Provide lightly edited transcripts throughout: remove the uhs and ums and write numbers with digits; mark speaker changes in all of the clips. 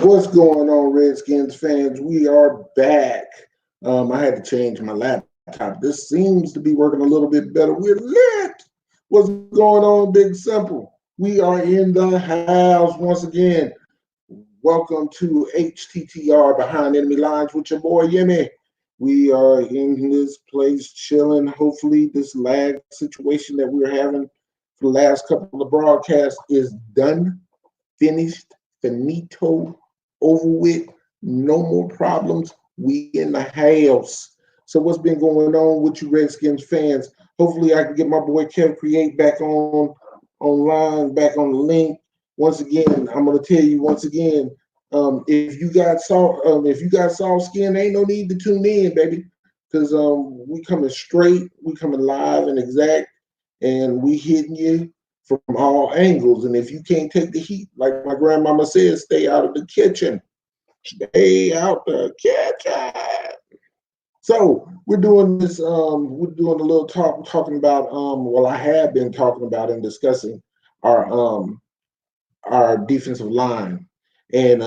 Speaker 1: What's going on, Redskins fans? We are back. I had to change my laptop. This seems to be working a little bit better. We're lit. What's going on, Big Simple? We are in the house once again. Welcome to HTTR Behind Enemy Lines with your boy Yemi. We are in this place chilling. Hopefully, this lag situation that we're having for the last couple of broadcasts is done, finished, finito, over with, no more problems. We in the house. So what's been going on with you Redskins fans? Hopefully I can get my boy Kev Create back on online, back on the link. Once again, I'm gonna tell you once again, if you got soft skin, ain't no need to tune in, baby. Cause we coming straight, we coming live and exact, and we hitting you from all angles. And if you can't take the heat, like my grandmama said, stay out of the kitchen. Stay out the kitchen. So we're doing this. We're doing a little talking about. Well, I have been talking about and discussing our our defensive line, and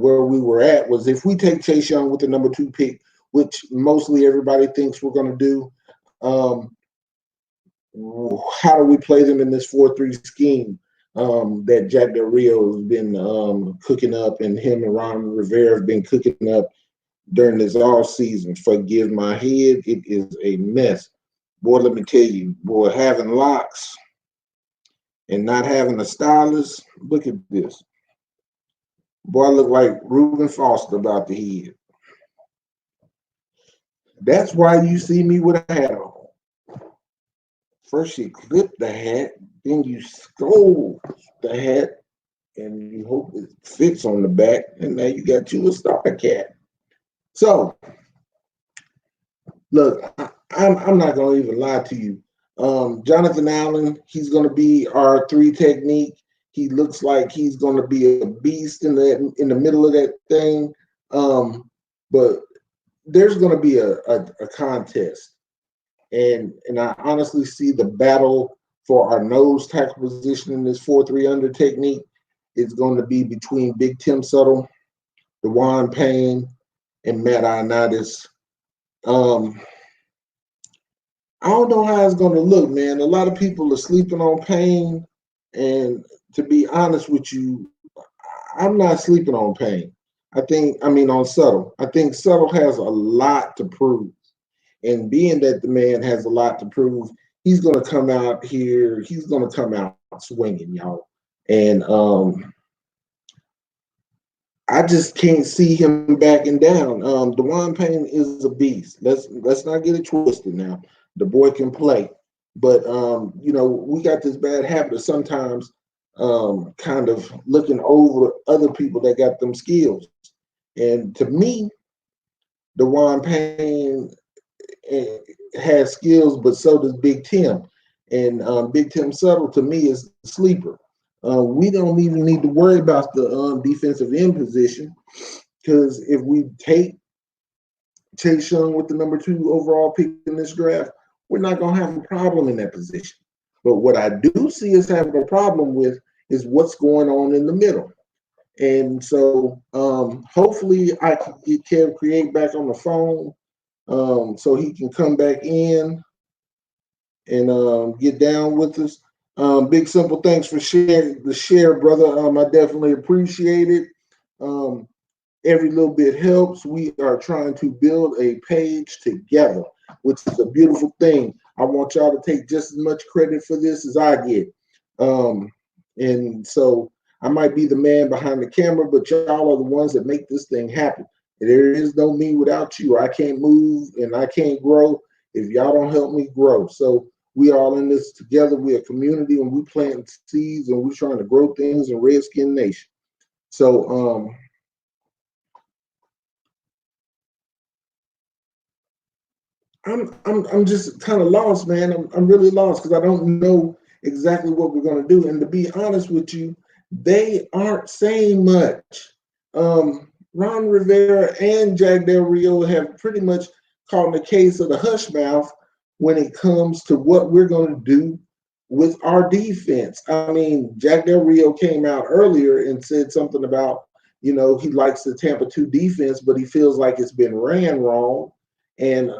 Speaker 1: where we were at was if we take Chase Young with the number 2 pick, which mostly everybody thinks we're going to do. How do we play them in this 4-3 scheme that Jack Del Rio has been cooking up, and him and Ron Rivera have been cooking up during this all season? Forgive my head, it is a mess. Boy, let me tell you, boy, having locks and not having a stylist, look at this. Boy, I look like Reuben Foster about the head. That's why you see me with a hat on. First you clip the hat, then you scold the hat, and you hope it fits on the back, and now you got you a star cat. So, look, I'm not going to even lie to you. Jonathan Allen, he's going to be our 3 technique. He looks like he's going to be a beast in the middle of that thing. But there's going to be a contest. And I honestly see the battle for our nose tackle position in this 4-3 under technique is going to be between Big Tim Settle, DeJuan Payne, and Matt Ioannidis. I don't know how it's going to look, man. A lot of people are sleeping on Payne, and to be honest with you, I'm not sleeping on Payne. On Settle. I think Settle has a lot to prove. And being that the man has a lot to prove, he's going to come out here. He's going to come out swinging, y'all. And I just can't see him backing down. DeJuan Payne is a beast. Let's not get it twisted now. The boy can play, but we got this bad habit of sometimes kind of looking over other people that got them skills. And to me, DeJuan Payne has skills, but so does Big Tim. And Big Tim Settle, to me, is the sleeper. We don't even need to worry about the defensive end position, because if we take Chase Young with the number 2 overall pick in this draft, we're not going to have a problem in that position. But what I do see us having a problem with is what's going on in the middle. And so hopefully I can get Kev Create back on the phone so he can come back in and get down with us. Big Simple, thanks for sharing the share, brother. I definitely appreciate it. Every little bit helps. We are trying to build a page together, which is a beautiful thing. I want y'all to take just as much credit for this as I get. And so I might be the man behind the camera, but y'all are the ones that make this thing happen. There is no me without you. I can't move and I can't grow if y'all don't help me grow. So we all in this together. We're a community, and we plant seeds, and we're trying to grow things in Redskin Nation. So I'm just kind of lost, man. I'm really lost because I don't know exactly what we're going to do. And to be honest with you, they aren't saying much. Ron Rivera and Jack Del Rio have pretty much caught the case of the hush mouth when it comes to what we're going to do with our defense. I mean, Jack Del Rio came out earlier and said something about You know, he likes the Tampa 2 defense, but he feels like it's been ran wrong. And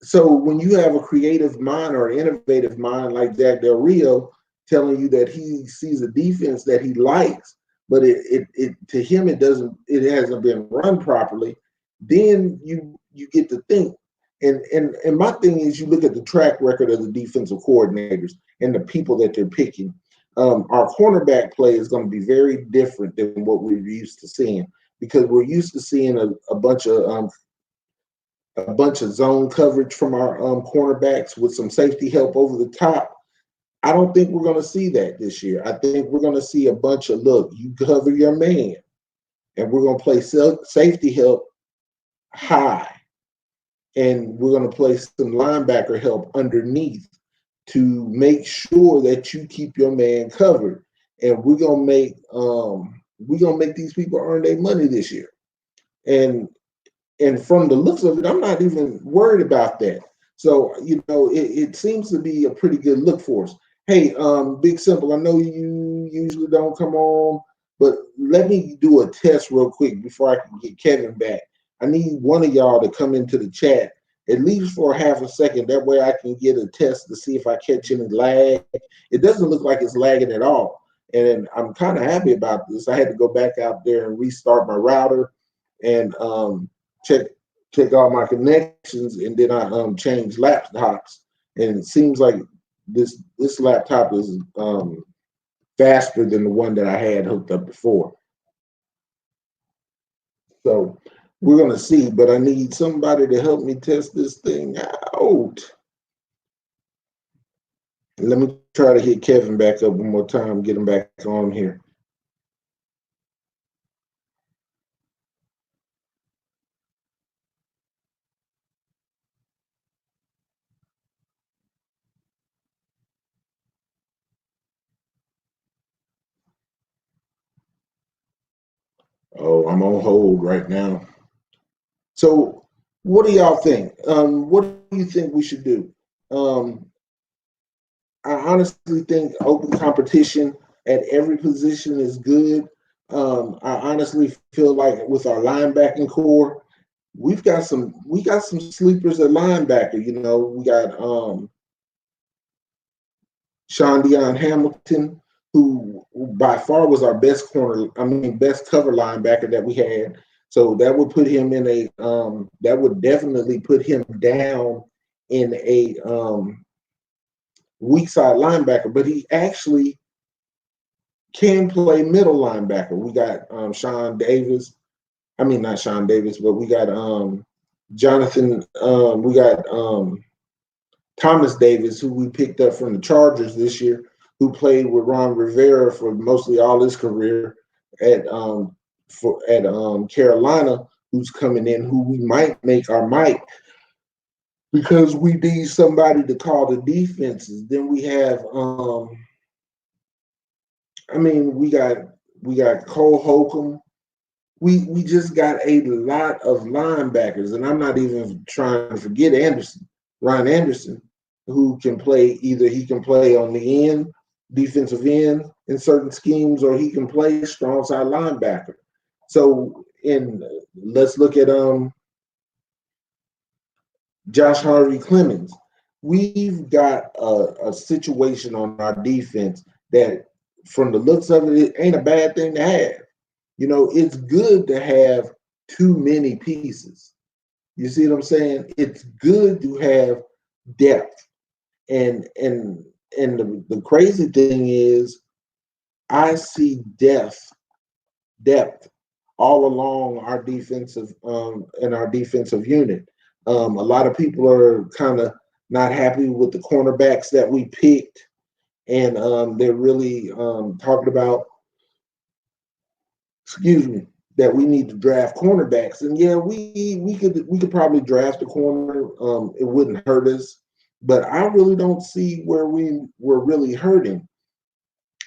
Speaker 1: so when you have a creative mind or an innovative mind like Jack Del Rio telling you that he sees a defense that he likes, but it to him it hasn't been run properly, then you get to think. And my thing is, you look at the track record of the defensive coordinators and the people that they're picking. Our cornerback play is going to be very different than what we're used to seeing, because we're used to seeing a bunch of zone coverage from our cornerbacks with some safety help over the top. I don't think we're going to see that this year. I think we're going to see a bunch of, look, you cover your man, and we're going to play safety help high, and we're going to play some linebacker help underneath to make sure that you keep your man covered. And we're going to make these people earn their money this year. And from the looks of it, I'm not even worried about that. So, you know, it seems to be a pretty good look for us. Hey, Big Simple, I know you usually don't come on, but let me do a test real quick before I can get Kevin back. I need one of y'all to come into the chat, at least for half a second. That way I can get a test to see if I catch any lag. It doesn't look like it's lagging at all. And I'm kind of happy about this. I had to go back out there and restart my router and check all my connections, and then I changed laptops, and it seems like this laptop is faster than the one that I had hooked up before. So we're gonna see, but I need somebody to help me test this thing out. Let me try to hit Kevin back up one more time, get him back on here. Oh, I'm on hold right now. So what do y'all think? What do you think we should do? I honestly think open competition at every position is good. I honestly feel like with our linebacking core, we got some sleepers at linebacker. You know, we got Sean Dion Hamilton, who by far was our best best cover linebacker that we had. So that would put him in that would definitely put him down in a weak side linebacker, but he actually can play middle linebacker. We got Sean Davis. I mean, not Sean Davis, but we got Jonathan. We got Thomas Davis, who we picked up from the Chargers this year, who played with Ron Rivera for mostly all his career at Carolina, who's coming in, who we might make our Mike, because we need somebody to call the defenses. Then we have we got Cole Holcomb. We just got a lot of linebackers, and I'm not even trying to forget Ryan Anderson, who can play either he can play on the end, defensive end in certain schemes, or he can play strong side linebacker. So let's look at Josh Harvey Clemens. We've got a situation on our defense that, from the looks of it, it ain't a bad thing to have. You know, it's good to have too many pieces. You see what I'm saying? It's good to have depth. And the crazy thing is, I see depth all along our defensive in our defensive unit. A lot of people are kind of not happy with the cornerbacks that we picked, and they're really talking about, that we need to draft cornerbacks. And yeah, we could probably draft a corner. It wouldn't hurt us, but I really don't see where we're really hurting.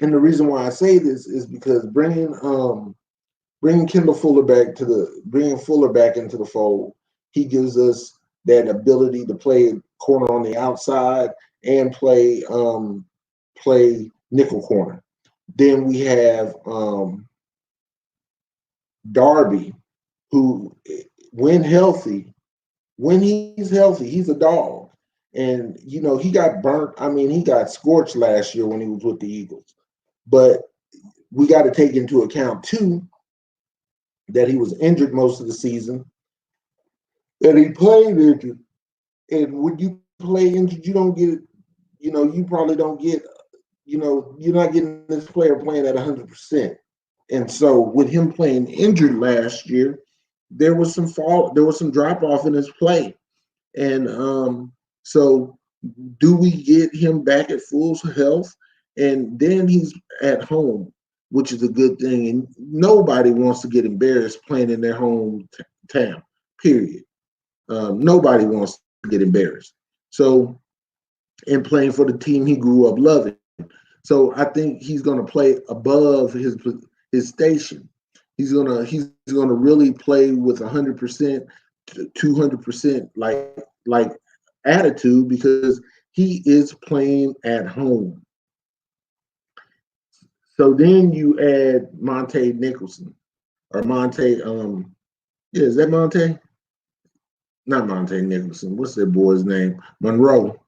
Speaker 1: And the reason why I say this is because bringing Kendall Fuller bringing Fuller back into the fold, he gives us that ability to play corner on the outside and play nickel corner. Then we have Darby, who when healthy, when he's healthy, he's a dog. And he got burnt. I mean, he got scorched last year when he was with the Eagles. But we got to take into account too that he was injured most of the season, that he played injured. And when you play injured, you don't get, you probably don't get, you're not getting this player playing at 100%. And so with him playing injured last year, there was some drop off in his play. And so do we get him back at full health? And then he's at home, which is a good thing. And nobody wants to get embarrassed playing in their hometown, period. Nobody wants to get embarrassed. So, and playing for the team he grew up loving. So I think he's going to play above his station. He's gonna really play with 100%, 200% like attitude because he is playing at home. So then you add Monte Nicholson or Monte. Yeah, is that Monte? Not Monte Nicholson. What's that boy's name? Monroe.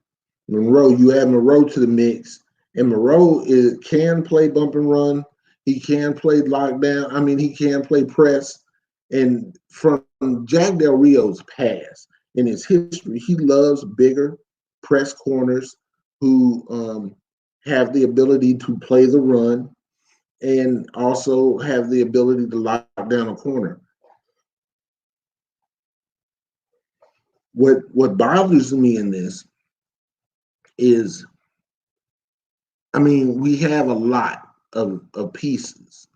Speaker 1: Monroe. You add Monroe to the mix, and Monroe can play bump and run. He can play lockdown. I mean, he can play press. And from Jack Del Rio's past in his history, he loves bigger press corners who have the ability to play the run and also have the ability to lock down a corner. What bothers me in this is, I mean, we have a lot of pieces,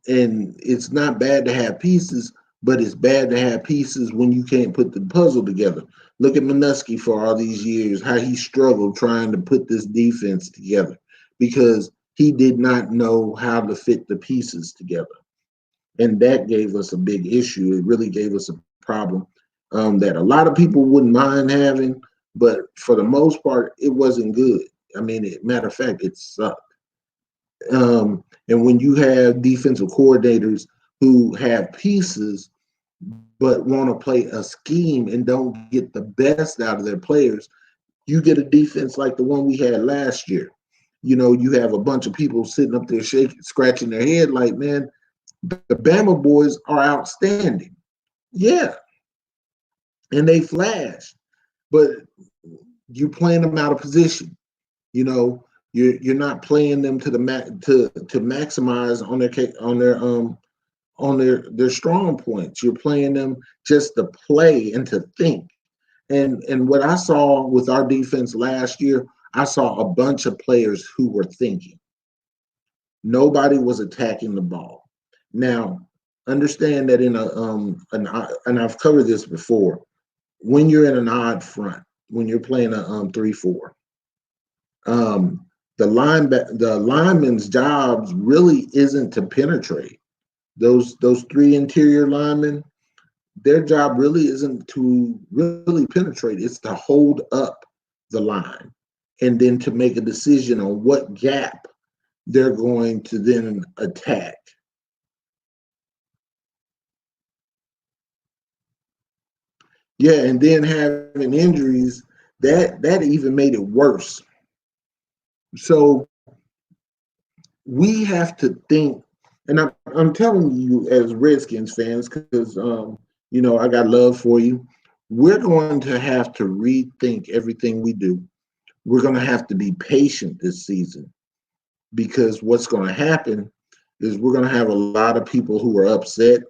Speaker 1: and it's not bad to have pieces, but it's bad to have pieces when you can't put the puzzle together. Look at Minuski for all these years, how he struggled trying to put this defense together because he did not know how to fit the pieces together. And that gave us a big issue. It really gave us a problem that a lot of people wouldn't mind having, but for the most part, it wasn't good. I mean, matter of fact, it sucked. And when you have defensive coordinators who have pieces but want to play a scheme and don't get the best out of their players, you get a defense like the one we had last year. You have a bunch of people sitting up there shaking, scratching their head like, man, the Bama boys are outstanding. Yeah, and they flash, but you're playing them out of position. You're not playing them to to maximize on their strong points. You're playing them just to play and to think. And what I saw with our defense last year, I saw a bunch of players who were thinking. Nobody was attacking the ball. Now, understand that in and I've covered this before. When you're in an odd front, when you're playing a 3-4, the lineman's jobs really isn't to penetrate. Those three interior linemen, their job really isn't to really penetrate. It's to hold up the line and then to make a decision on what gap they're going to then attack. Yeah, and then having injuries, that even made it worse. So we have to think, and I'm telling you as Redskins fans, because I got love for you. We're going to have to rethink everything we do. We're going to have to be patient this season because what's going to happen is we're going to have a lot of people who are upset.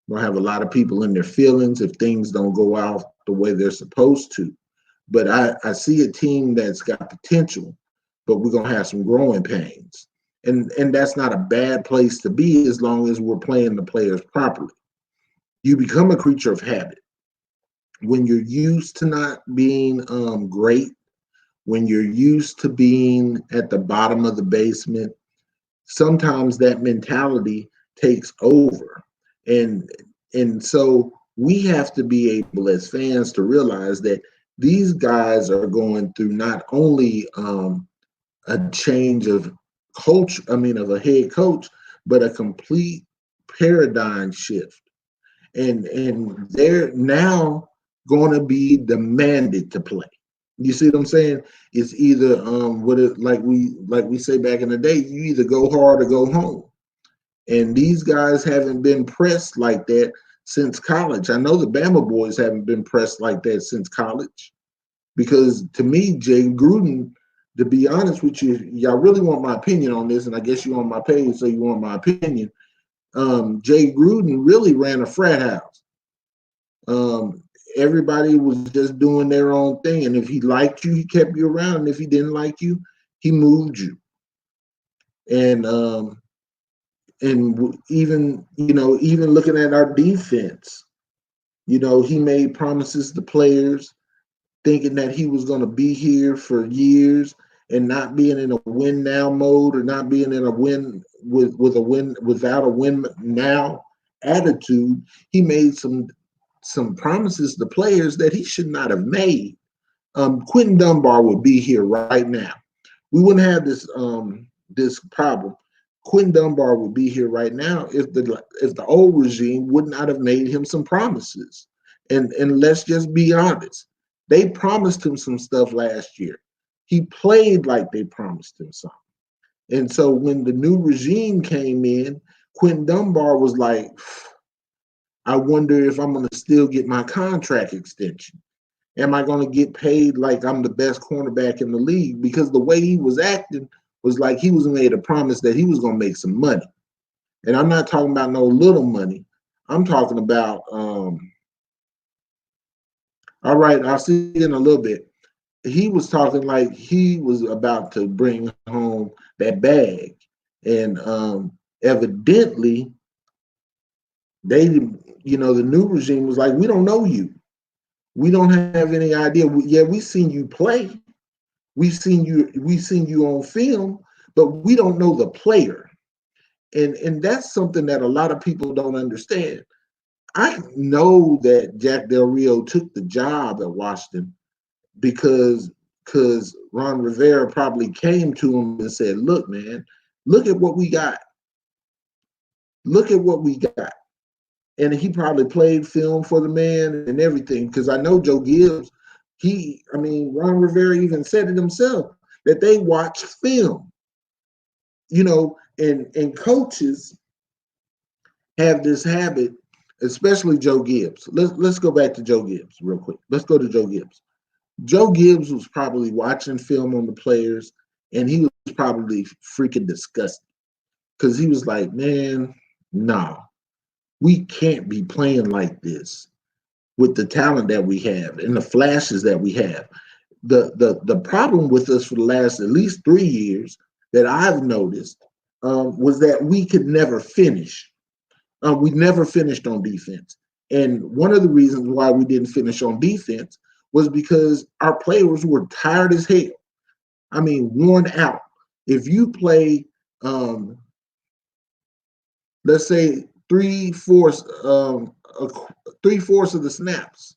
Speaker 1: We'll have a lot of people in their feelings if things don't go out the way they're supposed to. But I see a team that's got potential, but we're gonna have some growing pains. And that's not a bad place to be as long as we're playing the players properly. You become a creature of habit. When you're used to not being great, when you're used to being at the bottom of the basement, sometimes that mentality takes over. And and so we have to be able as fans to realize that these guys are going through not only a change of coach, I mean of a head coach, but a complete paradigm shift, and they're now going to be demanded to play. You see what I'm saying? It's either what it like we say back in the day, you either go hard or go home. And these guys haven't been pressed like that since college. I know the Bama boys haven't been pressed like that since college. Because to me, Jay Gruden, to be honest with you, y'all really want my opinion on this, and I guess you on my page, so you want my opinion. Jay Gruden really ran a frat house. Um, Everybody was just doing their own thing, and if he liked you, he kept you around, and if he didn't like you, he moved you. And even even looking at our defense, he made promises to players thinking that he was going to be here for years and not being in a win now mode, or not being in a win with a win without a win now attitude. He made some promises to players that he should not have made. Quentin Dunbar would be here right now. We wouldn't have this problem. Quentin Dunbar would be here right now if the old regime would not have made him some promises. And let's just be honest. They promised him some stuff last year. He played like they promised him something. And so when the new regime came in, Quentin Dunbar was like, I wonder if I'm going to still get my contract extension. Am I going to get paid like I'm the best cornerback in the league? Because the way he was acting was like he was made a promise that he was going to make some money. And I'm not talking about no little money. I'm talking about, all right, I'll see you in a little bit. He was talking like he was about to bring home that bag. And evidently, the new regime was like, we don't know you. We don't have any idea. Yeah, we've seen you play. We've seen you on film, but we don't know the player. And that's something that a lot of people don't understand. I know that Jack Del Rio took the job at Washington because Ron Rivera probably came to him and said, look, man, look at what we got. Look at what we got. And he probably played film for the man and everything. Because I know Joe Gibbs, Ron Rivera even said it himself, that they watch film. And coaches have this habit, especially Joe Gibbs. Let's go back to Joe Gibbs real quick. Let's go to Joe Gibbs. Joe Gibbs was probably watching film on the players, and he was probably freaking disgusted because he was like, man, nah, we can't be playing like this with the talent that we have and the flashes that we have. The problem with us for the last at least 3 years that I've noticed was that we could never finish. We never finished on defense. And one of the reasons why we didn't finish on defense was because our players were tired as hell. I mean, worn out. If you play, let's say 3/4 of the snaps,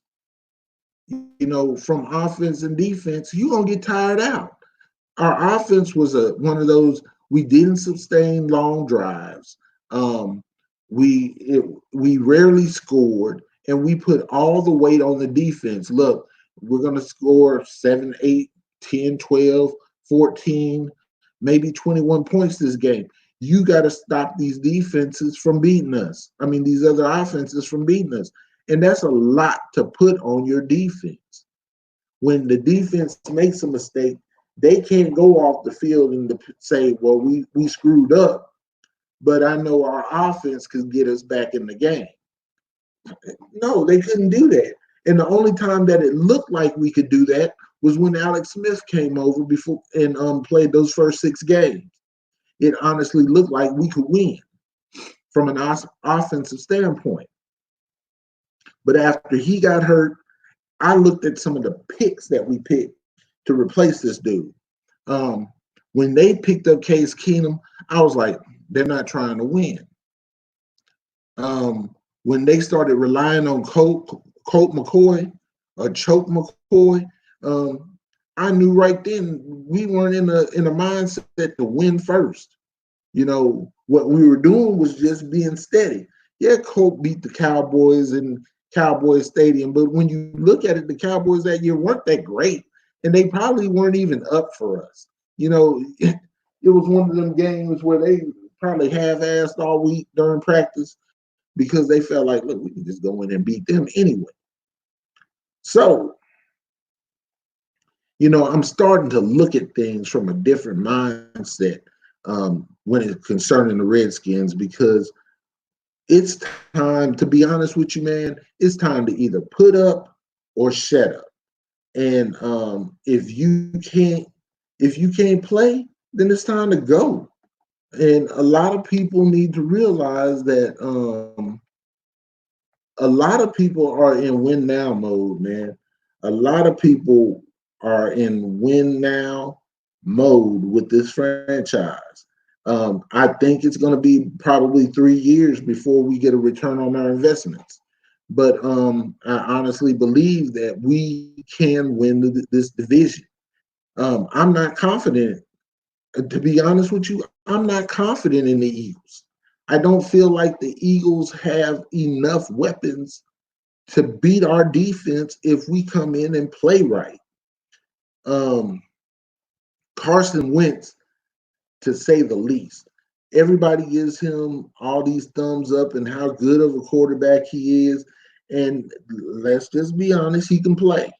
Speaker 1: from offense and defense, you're gonna get tired out. Our offense was one of those, we didn't sustain long drives. We rarely scored, and we put all the weight on the defense. Look, we're going to score 7, 8, 10, 12, 14, maybe 21 points this game. You got to stop these defenses from beating us. I mean, these other offenses from beating us. And that's a lot to put on your defense. When the defense makes a mistake, they can't go off the field and say, well, we screwed up, but I know our offense could get us back in the game. No, they couldn't do that. And the only time that it looked like we could do that was when Alex Smith came over before and played those first 6 games. It honestly looked like we could win from an offensive standpoint. But after he got hurt, I looked at some of the picks that we picked to replace this dude. When they picked up Case Keenum, I was like, they're not trying to win. When they started relying on Colt McCoy or Choke McCoy, I knew right then we weren't in a mindset to win first. What we were doing was just being steady. Yeah, Colt beat the Cowboys in Cowboys Stadium, but when you look at it, the Cowboys that year weren't that great, and they probably weren't even up for us. It was one of them games where they probably half-assed all week during practice because they felt like, look, we can just go in and beat them anyway. So, I'm starting to look at things from a different mindset when it's concerning the Redskins, because it's time, to be honest with you, man, it's time to either put up or shut up. And if you can't play, then it's time to go. And a lot of people need to realize that a lot of people are in win now mode, man. A lot of people are in win now mode with this franchise. I think it's going to be probably 3 years before we get a return on our investments. But I honestly believe that we can win this division. I'm not confident. To be honest with you, I'm not confident in the Eagles. I don't feel like the Eagles have enough weapons to beat our defense if we come in and play right. Um, Carson Wentz, to say the least. Everybody gives him all these thumbs up and how good of a quarterback he is. And let's just be honest, he can play.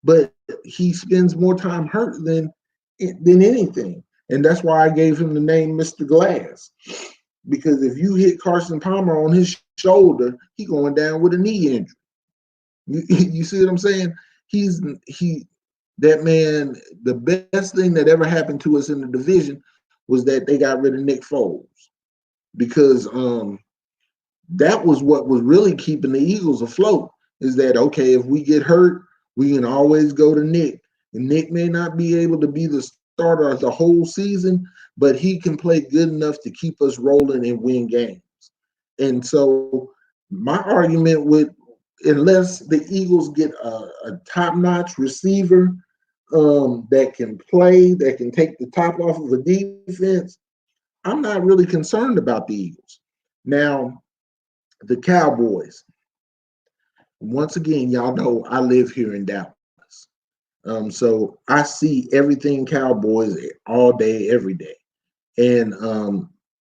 Speaker 1: But he spends more time hurt than anything. And that's why I gave him the name Mr. Glass. Because if you hit Carson Palmer on his shoulder, he going down with a knee injury. You see what I'm saying? That man, the best thing that ever happened to us in the division was that they got rid of Nick Foles, because that was what was really keeping the Eagles afloat. Is that, okay, if we get hurt, we can always go to Nick. And Nick may not be able to be the starter the whole season, but he can play good enough to keep us rolling and win games. And so my argument with, unless the Eagles get a top-notch receiver that can play, that can take the top off of a defense, I'm not really concerned about the Eagles. Now, the Cowboys. Once again, y'all know I live here in Dallas. So I see everything Cowboys all day, every day. And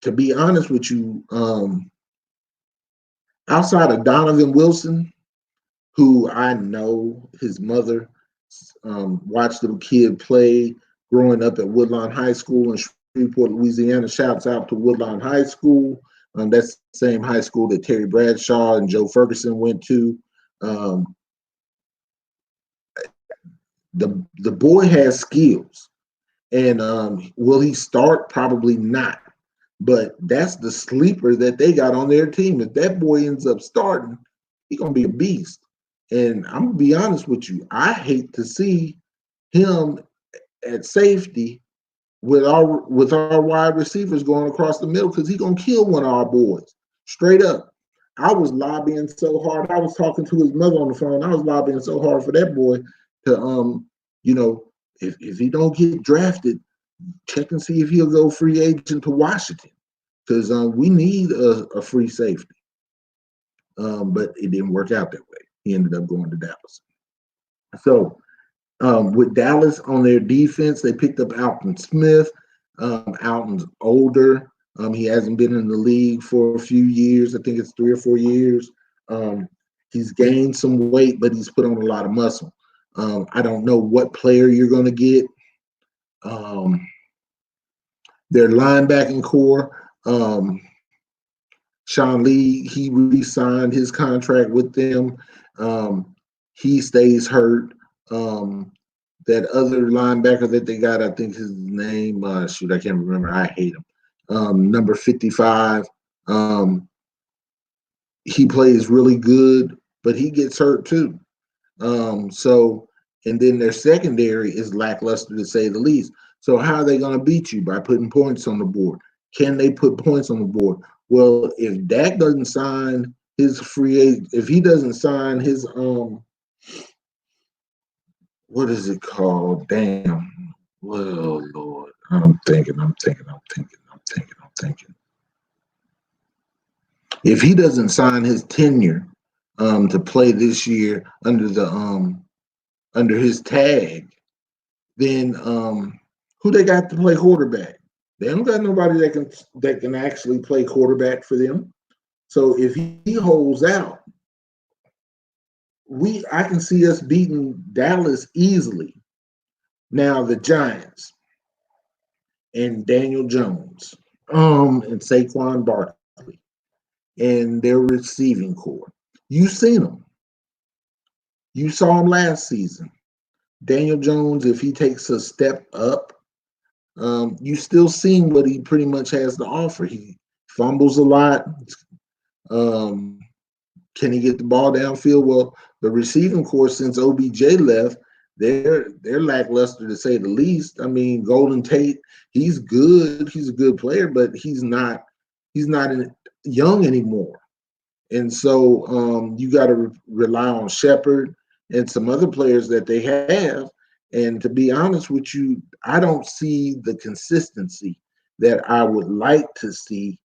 Speaker 1: to be honest with you, outside of Donovan Wilson, who I know his mother watched the kid play growing up at Woodlawn High School in Shreveport, Louisiana. Shouts out to Woodlawn High School. That's the same high school that Terry Bradshaw and Joe Ferguson went to. The boy has skills, and will he start? Probably not. But that's the sleeper that they got on their team. If that boy ends up starting, he's gonna be a beast. And I'm gonna be honest with you, I hate to see him at safety with our wide receivers going across the middle, because he's gonna kill one of our boys. Straight up. I was lobbying so hard. I was talking to his mother on the phone. I was lobbying so hard for that boy to if he don't get drafted, check and see if he'll go free agent to Washington, because we need a free safety. But it didn't work out that way. He ended up going to Dallas. So with Dallas on their defense, they picked up Alton Smith. Alton's older. He hasn't been in the league for a few years. I think it's 3 or 4 years. He's gained some weight, but he's put on a lot of muscle. I don't know what player you're going to get. Their linebacking core, Sean Lee, he re-signed his contract with them. He stays hurt. That other linebacker that they got, I think his name, I can't remember. I hate him. Number 55. He plays really good, but he gets hurt too. And then their secondary is lackluster, to say the least. So how are they going to beat you? By putting points on the board. Can they put points on the board? Well, if Dak doesn't sign his free agent, if he doesn't sign his what is it called? Damn. Well, Lord, I'm thinking. Thank you. If he doesn't sign his tenure to play this year under his tag, then who they got to play quarterback? They don't got nobody that can actually play quarterback for them. So if he holds out, I can see us beating Dallas easily. Now the Giants and Daniel Jones, and Saquon Barkley and their receiving core. You seen them. You saw him last season. Daniel Jones, if he takes a step up, you still seeing what he pretty much has to offer. He fumbles a lot. Um, can he get the ball downfield? Well, the receiving core since OBJ left, they're lackluster to say the least. I mean, Golden Tate, he's good. He's a good player, but he's not young anymore. And so you got to rely on Shepard and some other players that they have. And to be honest with you, I don't see the consistency that I would like to see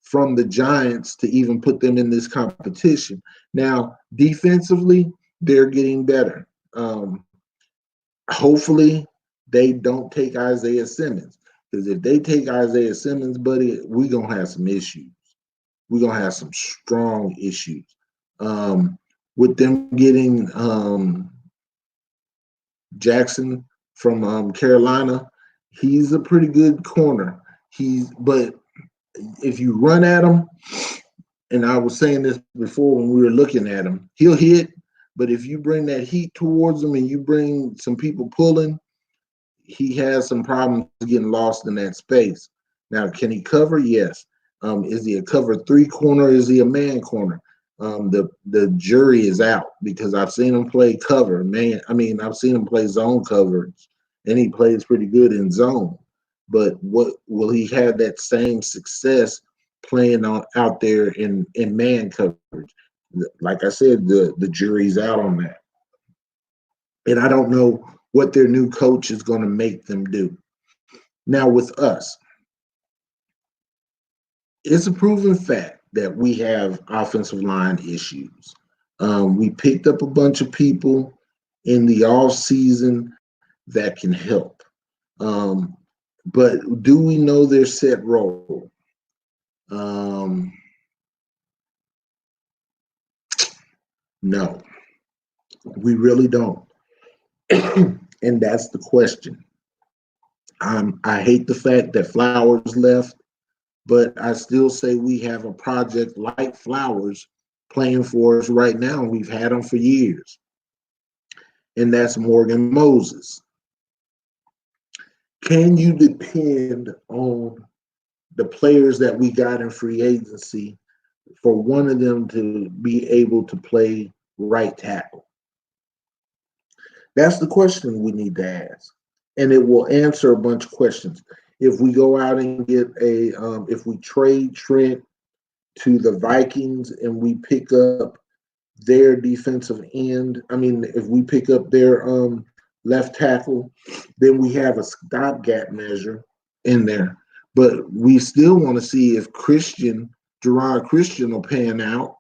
Speaker 1: from the Giants to even put them in this competition. Now, defensively, they're getting better. Hopefully, they don't take Isaiah Simmons, because if they take Isaiah Simmons, buddy, we're going to have some issues. We're going to have some strong issues. With them getting Jackson from Carolina, he's a pretty good corner. But if you run at him, and I was saying this before when we were looking at him, he'll hit. But if you bring that heat towards him and you bring some people pulling, he has some problems getting lost in that space. Now, can he cover? Yes. Is he a cover 3 corner? Is he a man corner? The jury is out, because I've seen him play cover. I've seen him play zone coverage, and he plays pretty good in zone. But what will he have that same success playing out there in man coverage? Like I said, the jury's out on that, and I don't know what their new coach is going to make them do. Now with us, it's a proven fact that we have offensive line issues. We picked up a bunch of people in the off season that can help. But do we know their set role? No, we really don't. And that's the question. I hate the fact that Flowers left, but I still say we have a project like Flowers playing for us right now. We've had him for years, and that's Morgan Moses. Can you depend on the players that we got in free agency for one of them to be able to play right tackle? That's the question we need to ask, and it will answer a bunch of questions. If we go out and get if we trade Trent to the Vikings and we pick up their defensive end, if we pick up their left tackle, then we have a stopgap measure in there. But we still want to see if Gerard Christian will pan out.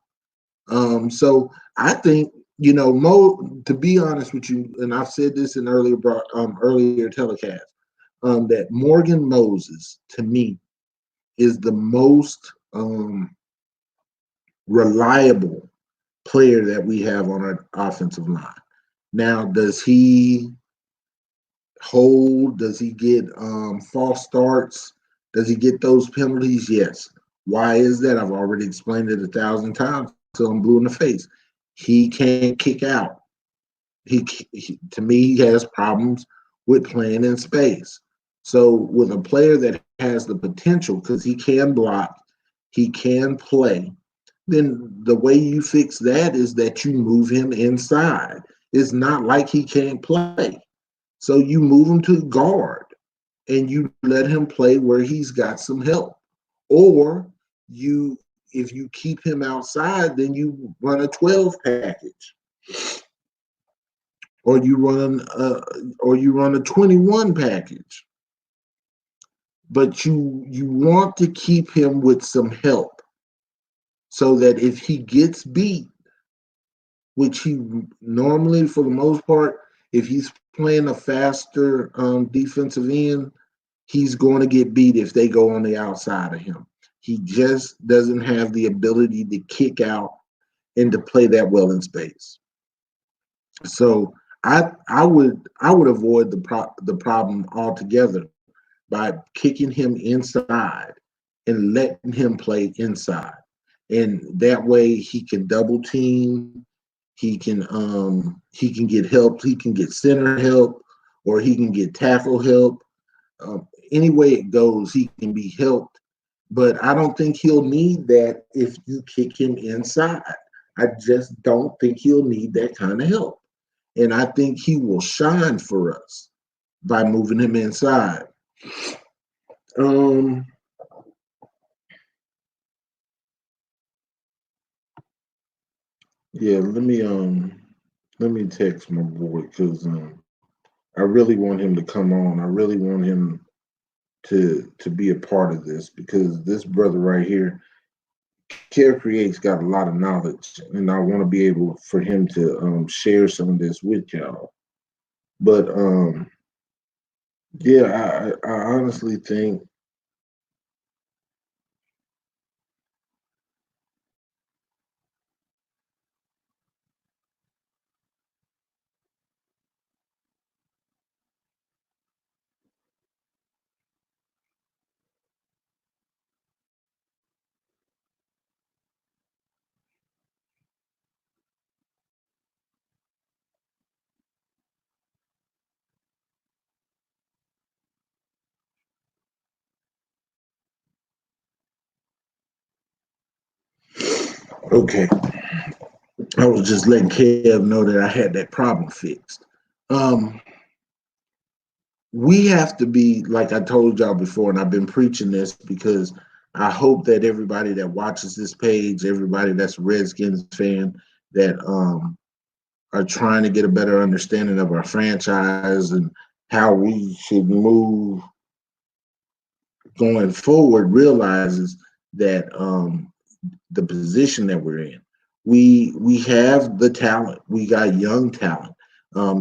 Speaker 1: So I think, to be honest with you, and I've said this in earlier telecast, that Morgan Moses, to me, is the most reliable player that we have on our offensive line. Now, does he hold? Does he get false starts? Does he get those penalties? Yes. Why is that? I've already explained it 1,000 times till I'm blue in the face. He can't kick out. To me, he has problems with playing in space. So with a player that has the potential, because he can block, he can play, then the way you fix that is that you move him inside. It's not like he can't play. So you move him to guard and you let him play where he's got some help. Or if you keep him outside, then you run a 12 package. Or you run a 21 package. but you want to keep him with some help so that if he gets beat, which he normally, for the most part, if he's playing a faster defensive end, he's going to get beat if they go on the outside of him. He just doesn't have the ability to kick out and to play that well in space. So I would avoid the problem altogether by kicking him inside and letting him play inside. And that way he can double team, he can get help, he can get center help, or he can get tackle help. Any way it goes, he can be helped. But I don't think he'll need that if you kick him inside. I just don't think he'll need that kind of help. And I think he will shine for us by moving him inside. Um, yeah, let me text my boy because I really want him to come on. I really want him to be a part of this because this brother right here, Care Create's got a lot of knowledge, and I want to be able for him to share some of this with y'all. But yeah, I honestly think okay. I was just letting Kev know that I had that problem fixed. Um, we have to be like I told y'all before, and I've been preaching this because I hope that everybody that watches this page, everybody that's a Redskins fan, that are trying to get a better understanding of our franchise and how we should move going forward, realizes that the position that we're in. We have the talent. We got young talent.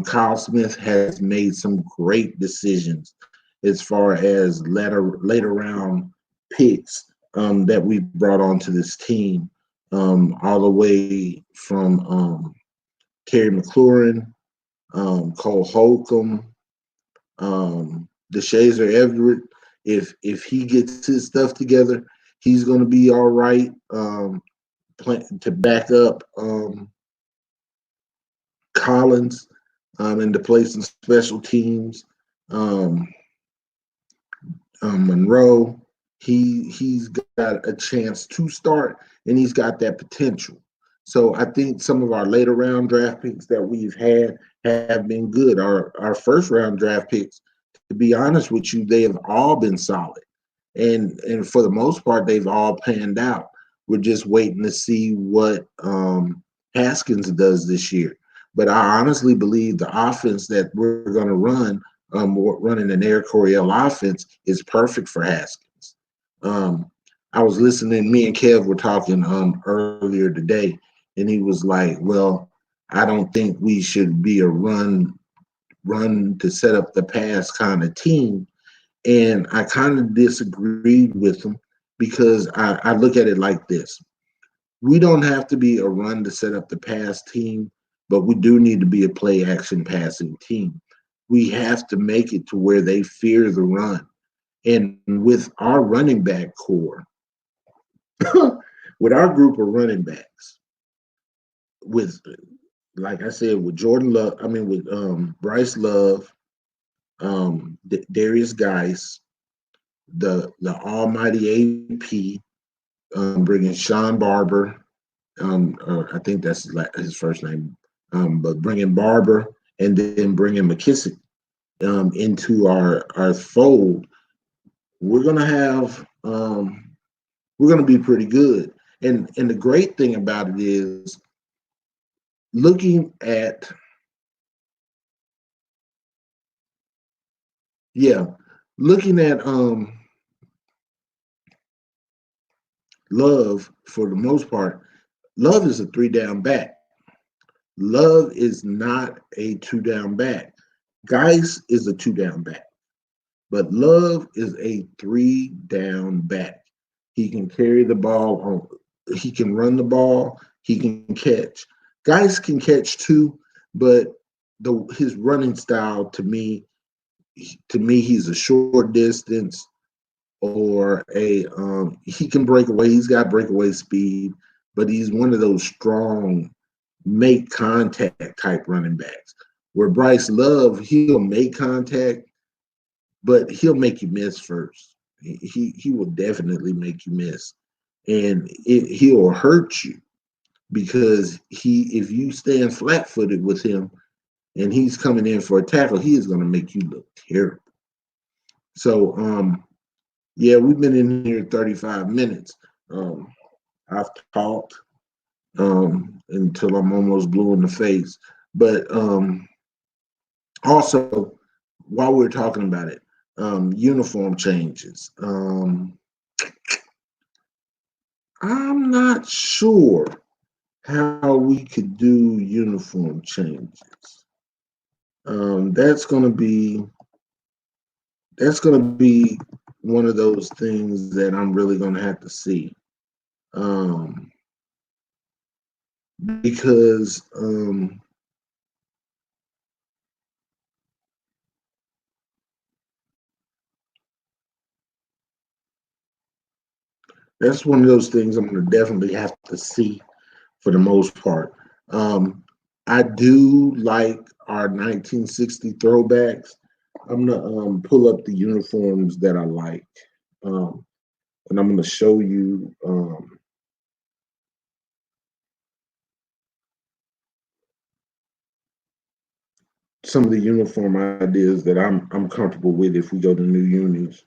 Speaker 1: Kyle Smith has made some great decisions as far as later round picks that we brought onto this team, all the way from Terry McLaurin, Cole Holcomb, DeShazer Everett. If he gets his stuff together, he's going to be all right. To back up Collins and to play some special teams. Um, Monroe, he's got a chance to start, and he's got that potential. So I think some of our later round draft picks that we've had have been good. Our first round draft picks, to be honest with you, they have all been solid, and for the most part, they've all panned out. We're just waiting to see what Haskins does this year. But I honestly believe the offense that we're going to run, running an Air Coryell offense, is perfect for Haskins. Um, I was listening. Me and Kev were talking earlier today, and he was like, "Well, I don't think we should be a run to set up the pass kind of team." And I kind of disagreed with him because I look at it like this: we don't have to be a run to set up the pass team, but we do need to be a play action passing team. We have to make it to where they fear the run. And with our running back core, with our group of running backs, with like I said, with Jordan Love, I mean with Bryce Love, Darius Geis, the almighty AP, bringing Sean Barber, or I think that's his first name, but bringing Barber and then bringing McKissick into our fold, we're gonna have we're gonna be pretty good. And the great thing about it is looking at yeah, looking at Love, for the most part, Love is a three down back. Love is not a two down back. Geis is a two down back, but Love is a three down back. He can carry the ball on. He can run the ball. He can catch. Geis can catch too, but his running style to me, he's a short distance or he can break away. He's got breakaway speed, but he's one of those strong make contact type running backs. Where Bryce Love, he'll make contact, but he'll make you miss first. He will definitely make you miss, and he'll hurt you because if you stand flat footed with him and he's coming in for a tackle, he is going to make you look terrible. So yeah, we've been in here 35 minutes. Um, I've talked until I'm almost blue in the face. But also, while we're talking about it, uniform changes. I'm not sure how we could do uniform changes. That's gonna be one of those things that I'm really gonna have to see. Um, because that's one of those things I'm going to definitely have to see for the most part. Um, I do like our 1960 throwbacks. I'm going to pull up the uniforms that I like, um, and I'm going to show you some of the uniform ideas that I'm comfortable with if we go to new unis.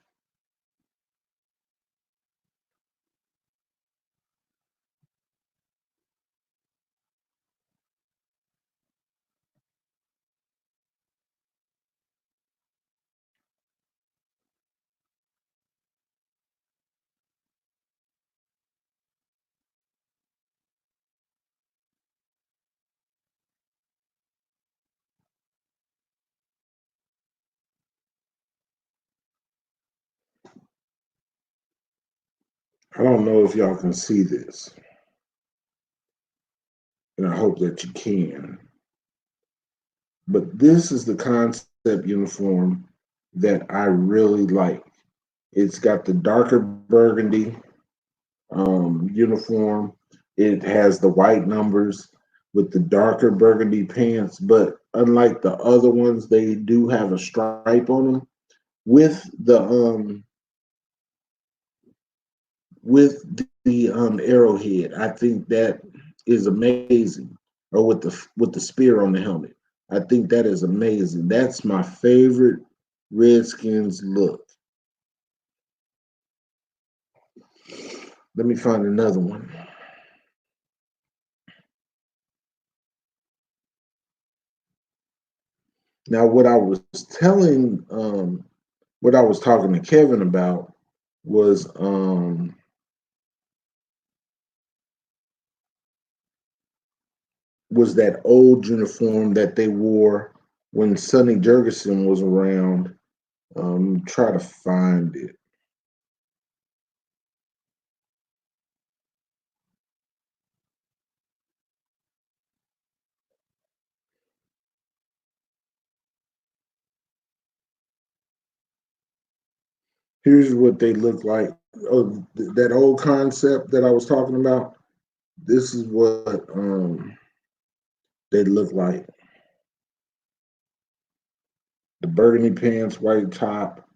Speaker 1: I don't know if y'all can see this, and I hope that you can. But this is the concept uniform that I really like. It's got the darker burgundy uniform. It has the white numbers with the darker burgundy pants, but unlike the other ones, they do have a stripe on them with the arrowhead. I think that is amazing, or with the spear on the helmet. I think that is amazing. That's my favorite Redskins look. Let me find another one. Now, what I was talking to Kevin about was was that old uniform that they wore when Sonny Jurgensen was around. Try to find it. Here's what they look like. Oh, that old concept that I was talking about. This is what they look like. The burgundy pants, white top.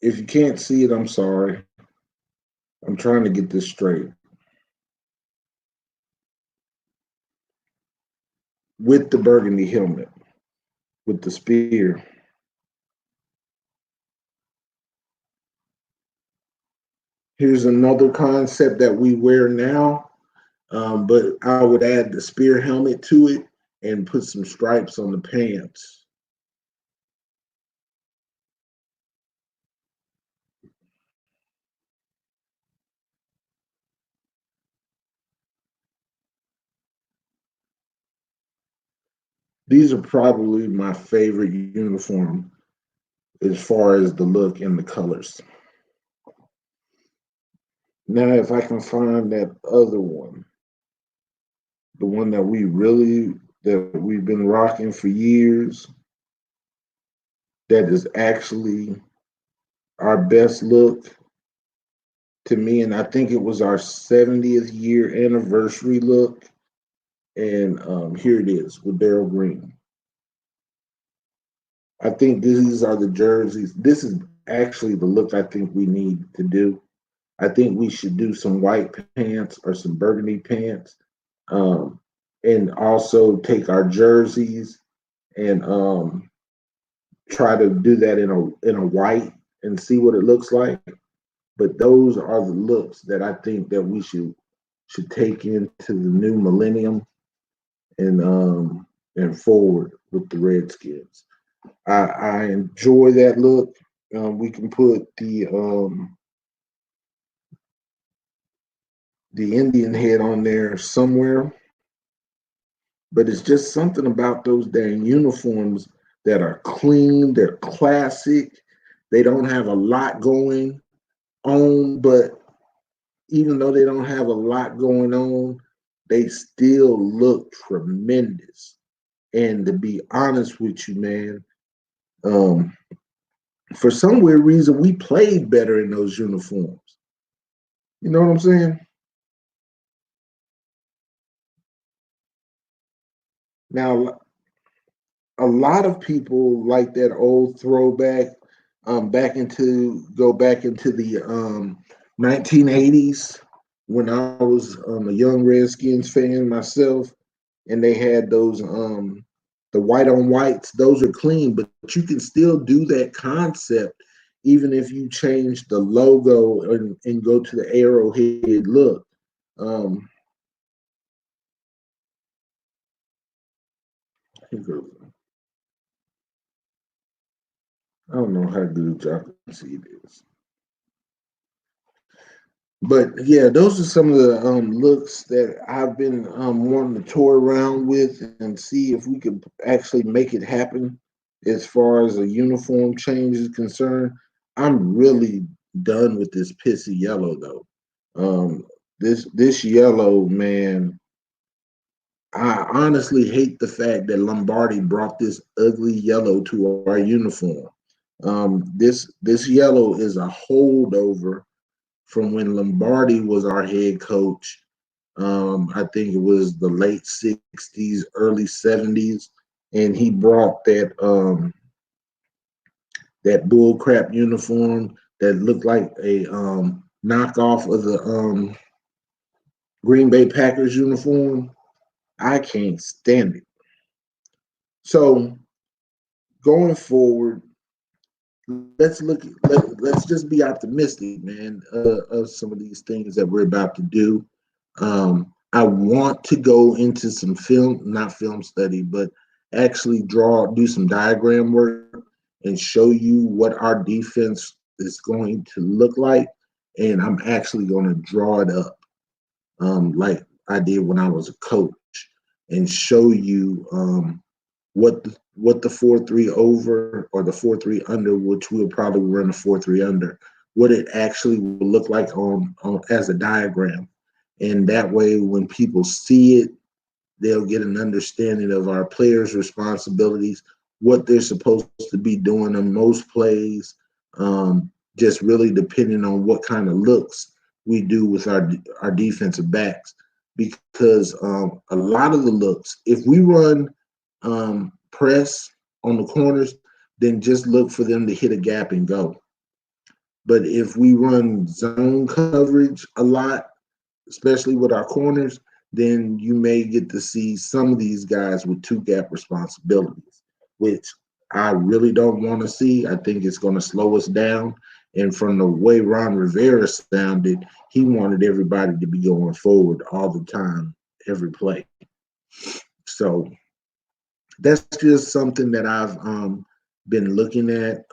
Speaker 1: If you can't see it, I'm sorry. I'm trying to get this straight. With the burgundy helmet, with the spear. Here's another concept that we wear now, but I would add the spear helmet to it and put some stripes on the pants. These are probably my favorite uniform as far as the look and the colors. Now, if I can find that other one, the one that we've been rocking for years, that is actually our best look to me, and I think it was our 70th year anniversary look. And here it is with Daryl Green. I think these are the jerseys. This is actually the look I think we need to do. I think we should do some white pants or some burgundy pants, um, and also take our jerseys and try to do that in a white and see what it looks like. But those are the looks that I think that we should take into the new millennium and forward with the Redskins. I enjoy that look. We can put the Indian head on there somewhere, but it's just something about those dang uniforms that are clean, they're classic, they don't have a lot going on, but even though they don't have a lot going on, they still look tremendous. And to be honest with you, man, um, for some weird reason, we played better in those uniforms. You know what I'm saying? Now, a lot of people like that old throwback, back into the 1980s when I was a young Redskins fan myself, and they had those the white on whites. Those are clean, but you can still do that concept even if you change the logo and go to the arrowhead look. Um, I don't know how good y'all can see this. But yeah, those are some of the looks that I've been wanting to toy around with and see if we could actually make it happen as far as a uniform change is concerned. I'm really done with this pissy yellow though. This yellow, man, I honestly hate the fact that Lombardi brought this ugly yellow to our uniform. This yellow is a holdover from when Lombardi was our head coach. I think it was the late 60s, early 70s, and he brought that bull crap uniform that looked like a knockoff of the Green Bay Packers uniform. I can't stand it. So going forward, let's just be optimistic, man, of some of these things that we're about to do. I want to go into some not film study, but actually do some diagram work and show you what our defense is going to look like. And I'm actually going to draw it up, like I did when I was a coach, and show you what the 4-3 over or the 4-3 under, which we'll probably run a 4-3 under, what it actually will look like on as a diagram. And that way, when people see it, they'll get an understanding of our players' responsibilities, what they're supposed to be doing on most plays, just really depending on what kind of looks we do with our defensive backs. Because a lot of the looks, if we run press on the corners, then just look for them to hit a gap and go. But if we run zone coverage a lot, especially with our corners, then you may get to see some of these guys with two gap responsibilities, which I really don't want to see. I think it's going to slow us down. And from the way Ron Rivera sounded, he wanted everybody to be going forward all the time, every play. So that's just something that I've been looking at,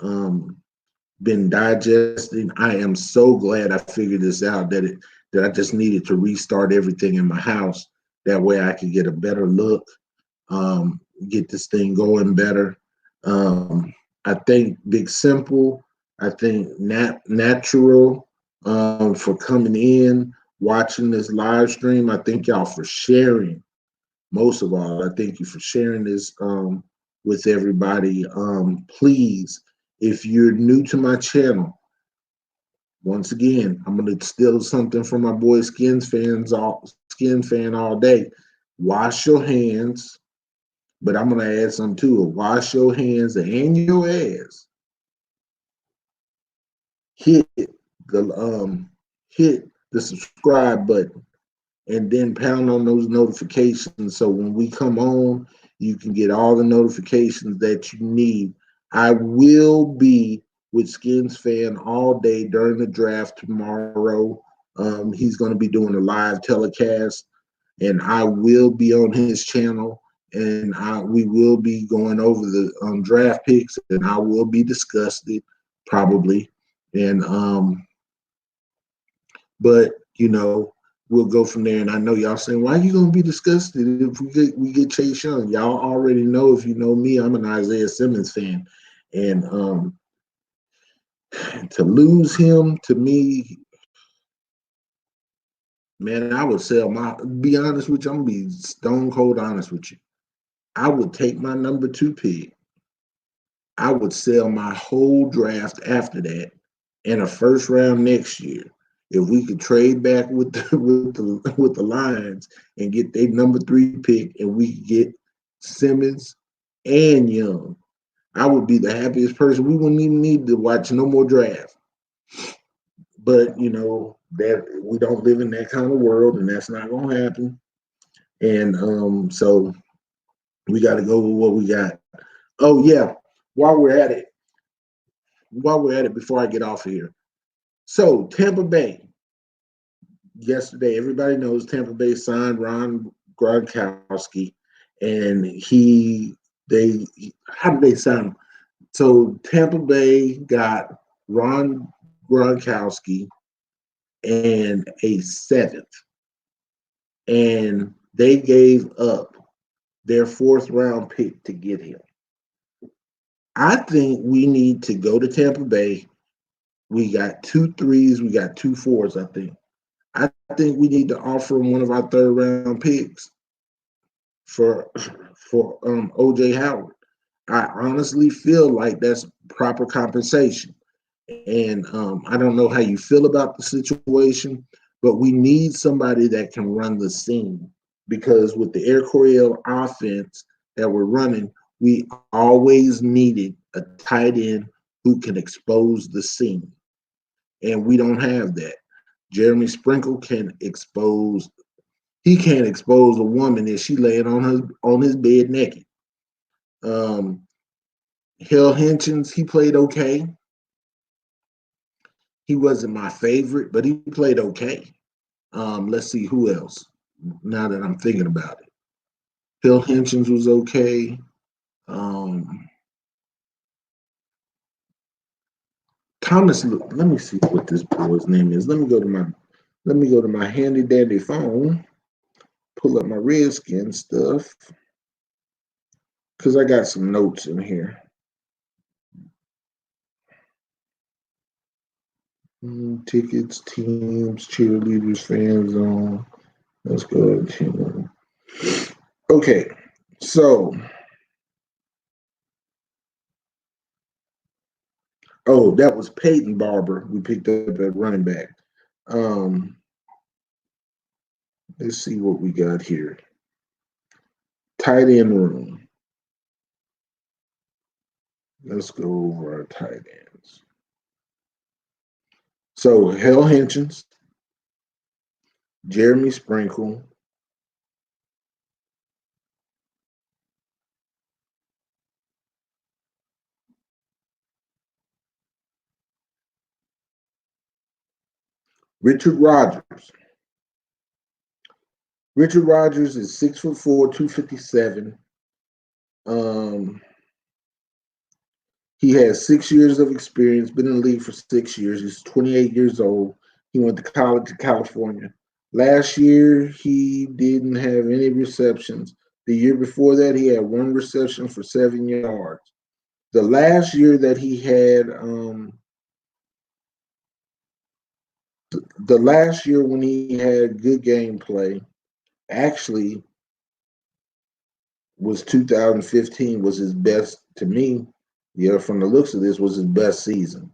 Speaker 1: been digesting. I am so glad I figured this out that I just needed to restart everything in my house. That way I could get a better look. get this thing going better. I think Big Simple, I think Natural for coming in, watching this live stream. I thank y'all for sharing. Most of all, I thank you for sharing this with everybody. Please, if you're new to my channel, once again, I'm gonna steal something from my boy Skin Fan all day. Wash your hands, but I'm gonna add something to it. Wash your hands and your ass. Hit the hit the subscribe button and then pound on those notifications so when we come on, you can get all the notifications that you need. I will be with Skins Fan all day during the draft tomorrow. He's going to be doing a live telecast, and I will be on his channel, and we will be going over the draft picks, and I will be disgusted probably, and but you know, we'll go from there. And I know y'all saying, why are you gonna be disgusted if we get Chase Young? Y'all already know, if you know me, I'm an Isaiah Simmons fan. And to lose him, to me, man, I would sell be honest with you, I'm gonna be stone cold honest with you. I would take my number 2 pick. I would sell my whole draft after that and a first round next year. If we could trade back with the Lions and get their number 3 pick, and we could get Simmons and Young, I would be the happiest person. We wouldn't even need to watch no more draft. But you know that we don't live in that kind of world, and that's not gonna happen. And so we got to go with what we got. Oh yeah, while we're at it, before I get off of here. So Tampa Bay, yesterday, everybody knows Tampa Bay signed Ron Gronkowski, and how did they sign him? So Tampa Bay got Ron Gronkowski and a 7th, and they gave up their 4th round pick to get him. I think we need to go to Tampa Bay. We got 2 3s, we got 2 4s, I think. I think we need to offer him one of our 3rd round picks for OJ Howard. I honestly feel like that's proper compensation. And I don't know how you feel about the situation, but we need somebody that can run the scene, because with the Air Coryell offense that we're running, we always needed a tight end who can expose the seam, and we don't have that. Jeremy Sprinkle can expose. He can't expose a woman if she laying on his bed naked. Hell Hitchens, he played okay. He wasn't my favorite, but he played okay. Let's see who else. Now that I'm thinking about it, Hell Hitchens was okay. Thomas, let me see what this boy's name is. Let me go to my handy dandy phone, pull up my Redskin stuff, because I got some notes in here. Tickets, teams, cheerleaders, fan zone. Let's go to team. Okay, so that was Peyton Barber we picked up at running back. Let's see what we got here. Tight end room. Let's go over our tight ends. So Hell Hitchens, Jeremy Sprinkle, Richard Rodgers. Richard Rodgers is 6'4", 257. He has 6 years of experience, been in the league for 6 years. He's 28 years old. He went to college in California. Last year, he didn't have any receptions, The year before that, he had one reception for 7 yards. The last year that he had, the last year when he had good gameplay, actually was 2015 was his best to me. Yeah, from the looks of this, was his best season.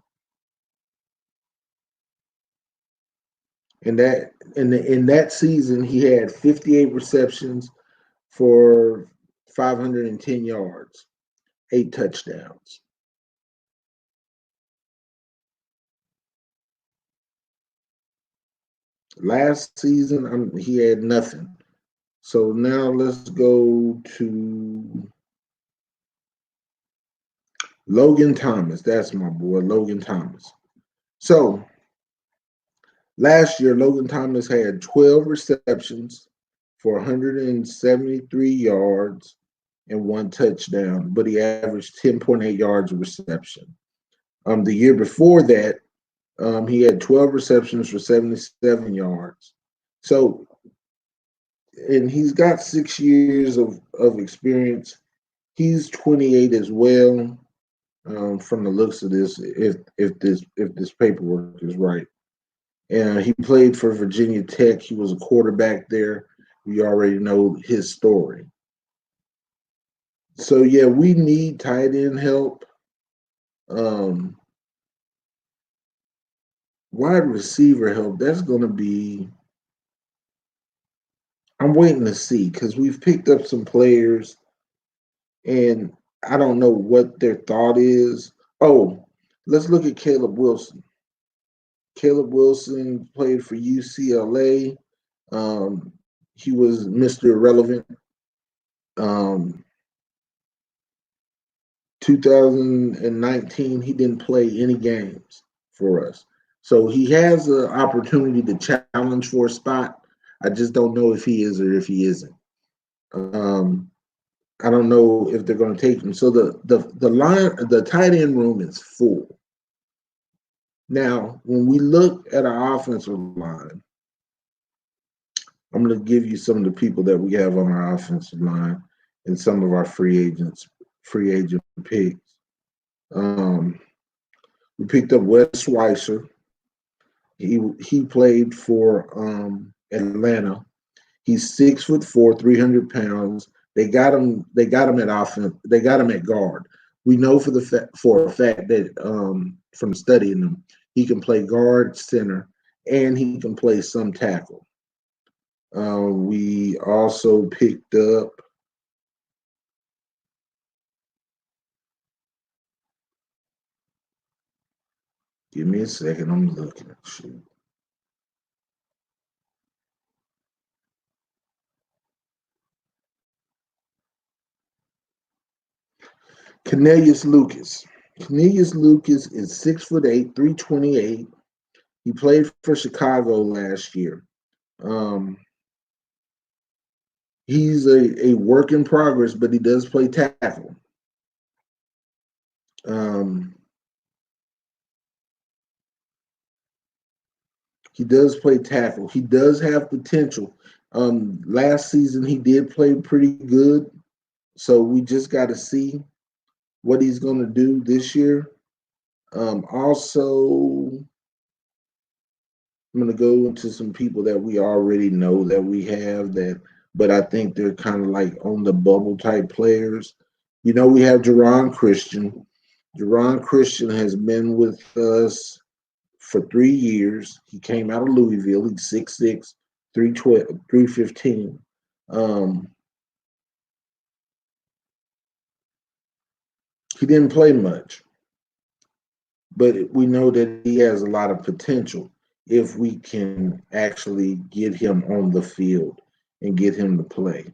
Speaker 1: And that in that season, he had 58 receptions for 510 yards, 8 touchdowns. Last season, he had nothing. So now let's go to Logan Thomas. That's my boy, Logan Thomas. So last year, Logan Thomas had 12 receptions for 173 yards and 1 touchdown, but he averaged 10.8 yards a reception. The year before that, he had 12 receptions for 77 yards. So, and he's got 6 years of experience. He's 28 as well. From the looks of this, if this paperwork is right, and he played for Virginia Tech. He was a quarterback there. We already know his story. So yeah, we need tight end help. Um, Wide receiver help. That's going to be. I'm waiting to see because we've picked up some players, and I don't know what their thought is. Oh, let's look at Caleb Wilson. Caleb Wilson played for UCLA. Um, he was Mr. Irrelevant. Um, 2019, he didn't play any games for us. So he has an opportunity to challenge for a spot. I just don't know if he is or if he isn't. Um, I don't know if they're going to take him. So the tight end room is full. Now, when we look at our offensive line, I'm going to give you some of the people that we have on our offensive line and some of our free agent picks. We picked up Wes Schweitzer. He played for Atlanta. He's 6'4", 300 pounds. They got him. They got him at offense. They got him at guard. We know for a fact that from studying him, he can play guard, center, and he can play some tackle. We also picked up. Give me a second. I'm looking. Shoot. Cornelius Lucas. Cornelius Lucas is 6'8", 328. He played for Chicago last year. He's a work in progress, but he does play tackle. He does play tackle. He does have potential. Last season he did play pretty good, so we just got to see what he's going to do this year. Also, I'm going to go into some people that we already know that we have that, but I think they're kind of like on the bubble type players. You know, we have Jerron Christian. Jerron Christian has been with us for 3 years. He came out of Louisville. He's 6'6", 312, 315. He didn't play much, but we know that he has a lot of potential if we can actually get him on the field and get him to play.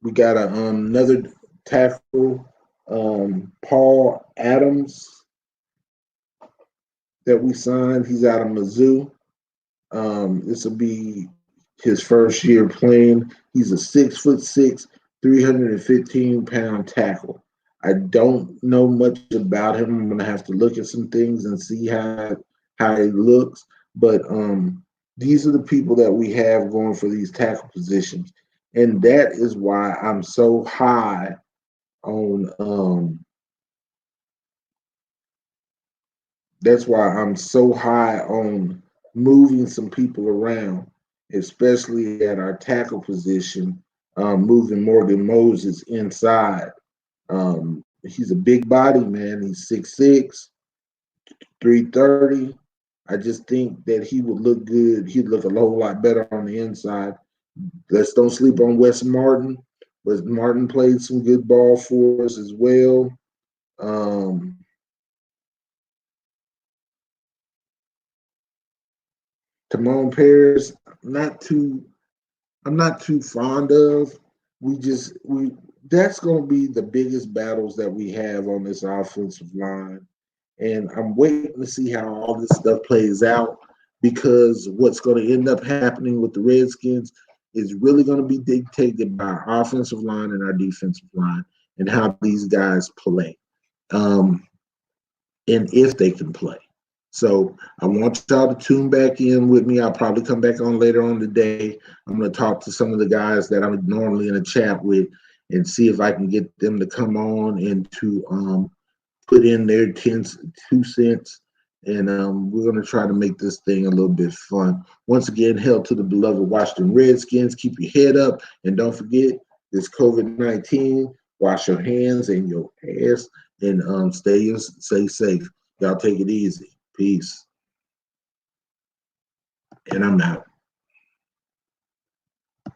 Speaker 1: We got another tackle, Paul Adams, that we signed. He's out of Mizzou. This will be his first year playing. He's a 6'6", 315-pound tackle. I don't know much about him. I'm gonna have to look at some things and see how he looks. But These are the people that we have going for these tackle positions. And that is why I'm so high on that's why I'm so high on moving some people around, especially at our tackle position, moving Morgan Moses inside. He's a big body, man. He's 6'6", 330. I just think that he would look good. He'd look a whole lot better on the inside. Let's don't sleep on Wes Martin. Wes Martin played some good ball for us as well. Um, Timon Paris, not too I'm not too fond of. We that's going to be the biggest battles that we have on this offensive line, and I'm waiting to see how all this stuff plays out because what's going to end up happening with the Redskins is really going to be dictated by our offensive line and our defensive line and how these guys play. Um, and if they can play. So I want y'all to tune back in with me. I'll probably come back on later on today. I'm going to talk to some of the guys that I'm normally in a chat with and see if I can get them to come on and to put in their 2 cents. And we're going to try to make this thing a little bit fun. Once again, hail to the beloved Washington Redskins. Keep your head up. And don't forget this COVID-19. Wash your hands and your ass and stay safe. Y'all take it easy. Peace. And I'm out.